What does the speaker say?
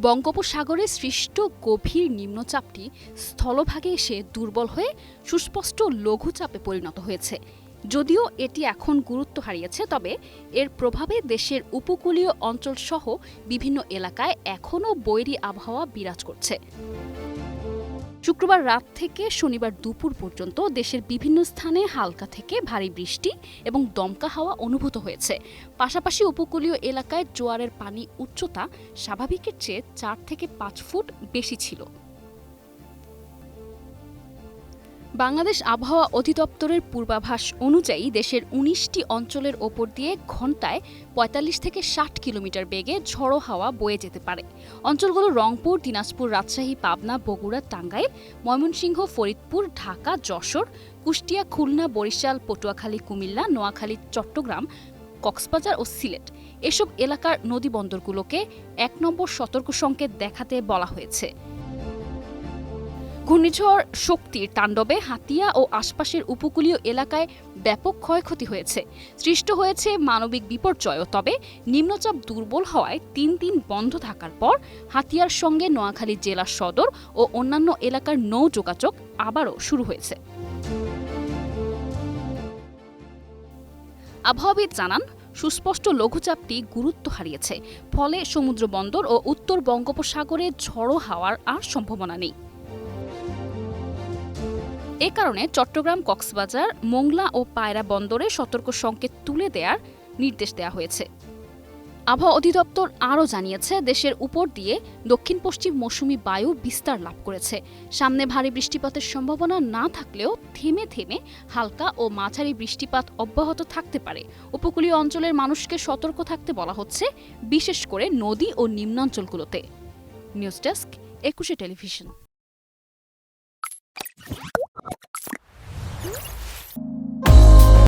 বঙ্গোপসাগরে সৃষ্ট গভীর নিম্নচাপটি স্থলভাগে এসে দুর্বল হয়ে সুস্পষ্ট লঘুচাপে পরিণত হয়েছে। যদিও এটি এখন গুরুত্ব হারিয়েছে, তবে এর প্রভাবে দেশের উপকূলীয় অঞ্চলসহ বিভিন্ন এলাকায় এখনও বৈরী আবহাওয়া বিরাজ করছে। শুক্রবার রাত থেকে শনিবার দুপুর পর্যন্ত দেশের বিভিন্ন স্থানে হালকা থেকে ভারী বৃষ্টি এবং দমকা হাওয়া অনুভূত হয়েছে। পাশাপাশি উপকূলীয় এলাকায় জোয়ারের পানি উচ্চতা স্বাভাবিকের চেয়ে 4 থেকে 5 ফুট বেশি ছিল। বাংলাদেশ আবহাওয়া অধিদপ্তরের পূর্বাভাস অনুযায়ী দেশের ১৯টি অঞ্চলের ওপর দিয়ে ঘণ্টায় ৪৫ থেকে ৬০ কিলোমিটার বেগে ঝড়ো হাওয়া বয়ে যেতে পারে। অঞ্চলগুলো রংপুর, দিনাজপুর, রাজশাহী, পাবনা, বগুড়া, টাঙ্গাইল, ময়মনসিংহ, ফরিদপুর, ঢাকা, যশোর, কুষ্টিয়া, খুলনা, বরিশাল, পটুয়াখালী, কুমিল্লা, নোয়াখালী, চট্টগ্রাম, কক্সবাজার ও সিলেট এসব এলাকার নদীবন্দরগুলোকে ১ নম্বর সতর্ক সংকেত দেখাতে বলা হয়েছে। ঘূর্ণিঝড় শক্তির তাণ্ডবে হাতিয়া ও আশপাশের উপকূলীয় এলাকায় ব্যাপক ক্ষয়ক্ষতি হয়েছে। সৃষ্ট হয়েছে মানবিক বিপর্যয়ও। তবে নিম্নচাপ দুর্বল হওয়ায় ৩ দিন বন্ধ থাকার পর হাতিয়ার সঙ্গে নোয়াখালী জেলা সদর ও অন্যান্য এলাকার নৌ যোগাযোগ আবারও শুরু হয়েছে। আবহাওয়াবিদ জানান, সুস্পষ্ট লঘুচাপটি গুরুত্ব হারিয়েছে। ফলে সমুদ্র বন্দর ও উত্তর বঙ্গোপসাগরে ঝড়ো হাওয়ার আর সম্ভাবনা নেই। এ কারণে চট্টগ্রাম, কক্সবাজার, মোংলা ও পায়রা বন্দরে সতর্ক সংকেত তুলে দেওয়ার নির্দেশ দেওয়া হয়েছে। আবহাওয়া অধিদপ্তর আরও জানিয়েছে, দেশের উপর দিয়ে দক্ষিণ পশ্চিম মৌসুমি বায়ু বিস্তার লাভ করেছে। সামনে ভারী বৃষ্টিপাতের সম্ভাবনা না থাকলেও থেমে থেমে হালকা ও মাঝারি বৃষ্টিপাত অব্যাহত থাকতে পারে। উপকূলীয় অঞ্চলের মানুষকে সতর্ক থাকতে বলা হচ্ছে, বিশেষ করে নদী ও নিম্নাঞ্চলগুলোতে। News desk, ২১ television.